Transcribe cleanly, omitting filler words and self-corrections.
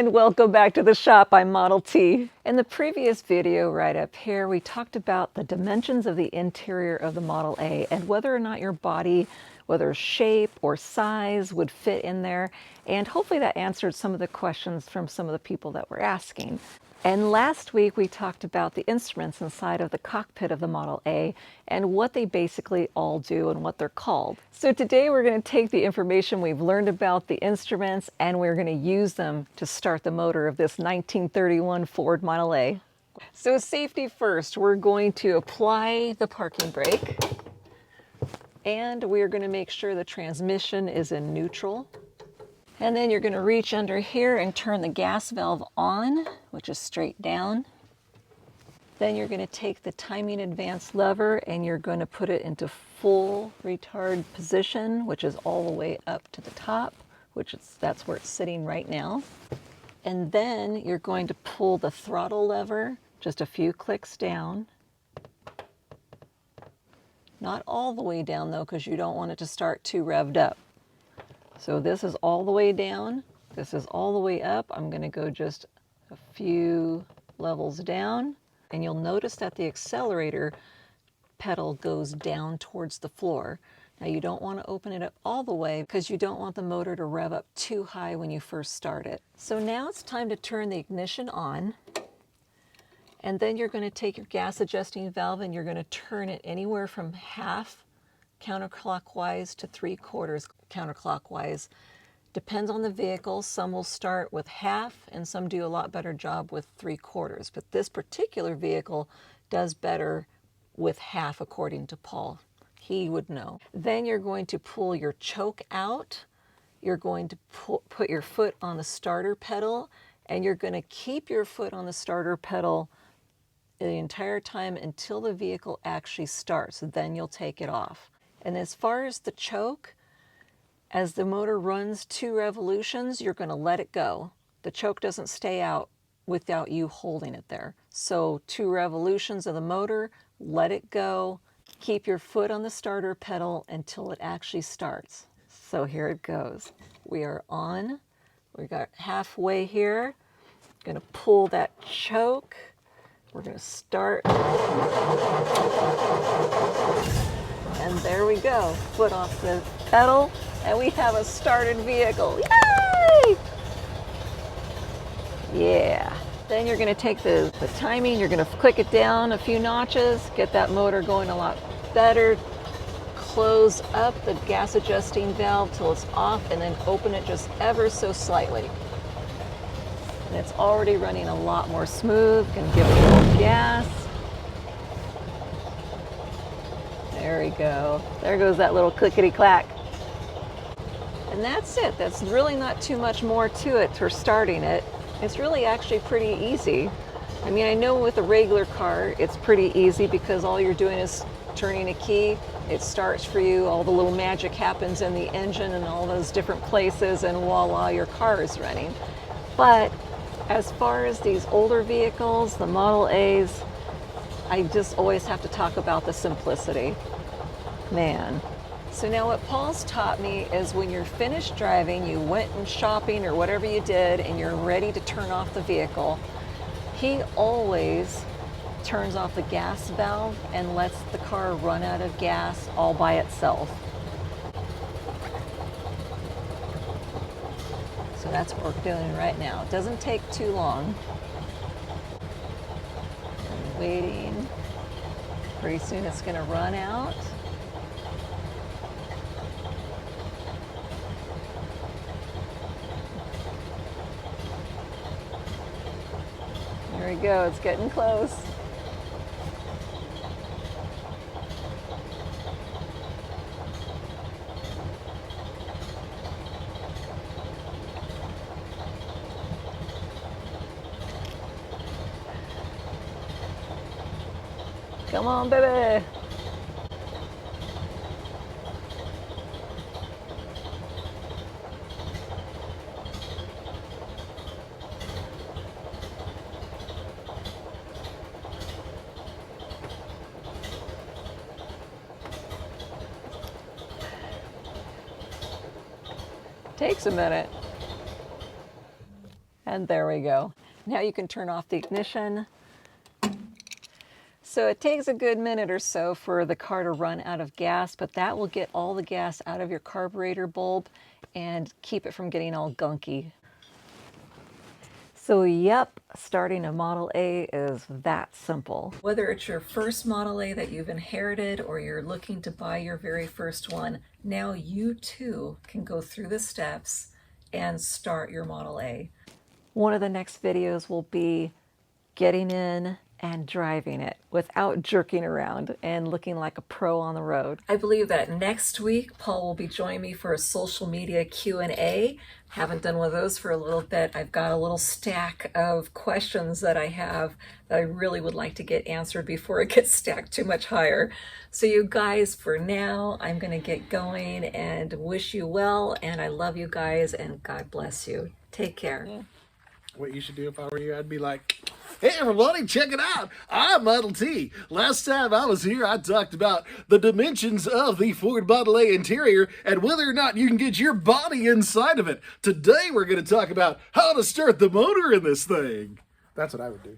And welcome back to the shop. I'm Model T. In the previous video right up here, we talked about the dimensions of the interior of the Model A and whether or not your body, whether shape or size, would fit in there. And hopefully that answered some of the questions from some of the people that were asking. And last week we talked about the instruments inside of the cockpit of the Model A and what they basically all do and what they're called. So today we're going to take the information we've learned about the instruments and we're going to use them to start the motor of this 1931 Ford Model A. So safety first, we're going to apply the parking brake and we're going to make sure the transmission is in neutral. And then you're going to reach under here and turn the gas valve on, which is straight down. Then you're going to take the timing advance lever and you're going to put it into full retard position, which is all the way up to the top, that's where it's sitting right now. And then you're going to pull the throttle lever just a few clicks down. Not all the way down though, because you don't want it to start too revved up. So this is all the way down, this is all the way up. I'm going to go just a few levels down, and you'll notice that the accelerator pedal goes down towards the floor. Now you don't want to open it up all the way because you don't want the motor to rev up too high when you first start it. So now it's time to turn the ignition on, and then you're going to take your gas adjusting valve and you're going to turn it anywhere from half counterclockwise to 3/4 counterclockwise. Depends on the vehicle. Some will start with half and some do a lot better job with 3/4. But this particular vehicle does better with half, according to Paul. He would know. Then you're going to pull your choke out. You're going to put your foot on the starter pedal, and you're going to keep your foot on the starter pedal the entire time until the vehicle actually starts. Then you'll take it off. And as far as the choke, as the motor runs 2 revolutions, you're going to let it go. The choke doesn't stay out without you holding it there. So 2 revolutions of the motor, let it go. Keep your foot on the starter pedal until it actually starts. So here it goes. We are on. We got halfway here. Going to pull that choke. We're going to start. And there we go. Foot off the pedal. And we have a started vehicle. Yay! Yeah. Then you're going to take the timing, you're going to click it down a few notches, get that motor going a lot better. Close up the gas adjusting valve till it's off and then open it just ever so slightly. And it's already running a lot more smooth. Going to give it a little gas. There we go. There goes that little clickety-clack. And that's it. That's really not too much more to it for starting it. It's really actually pretty easy. I mean, I know with a regular car, it's pretty easy because all you're doing is turning a key. It starts for you. All the little magic happens in the engine and all those different places, and voila, your car is running. But as far as these older vehicles, the Model A's, I just always have to talk about the simplicity. Man. So now what Paul's taught me is when you're finished driving, you went and shopping or whatever you did, and you're ready to turn off the vehicle, he always turns off the gas valve and lets the car run out of gas all by itself. So that's what we're doing right now. It doesn't take too long. I'm waiting. Pretty soon it's going to run out. There we go, it's getting close. Come on, baby. Takes a minute. And there we go. Now you can turn off the ignition. So it takes a good minute or so for the car to run out of gas, but that will get all the gas out of your carburetor bulb and keep it from getting all gunky. So yep, starting a Model A is that simple. Whether it's your first Model A that you've inherited or you're looking to buy your very first one, now you too can go through the steps and start your Model A. One of the next videos will be getting in and driving it without jerking around and looking like a pro on the road. I believe that next week Paul will be joining me for a social media Q&A. Haven't done one of those for a little bit. I've got a little stack of questions that I have that I really would like to get answered before it gets stacked too much higher. So you guys, for now, I'm going to get going and wish you well, and I love you guys, and God bless you. Take care. What you should do if I were you, I'd be like, hey everybody, check it out. I'm Model T. Last time I was here, I talked about the dimensions of the Ford Model A interior and whether or not you can get your body inside of it. Today we're going to talk about how to start the motor in this thing. That's what I would do.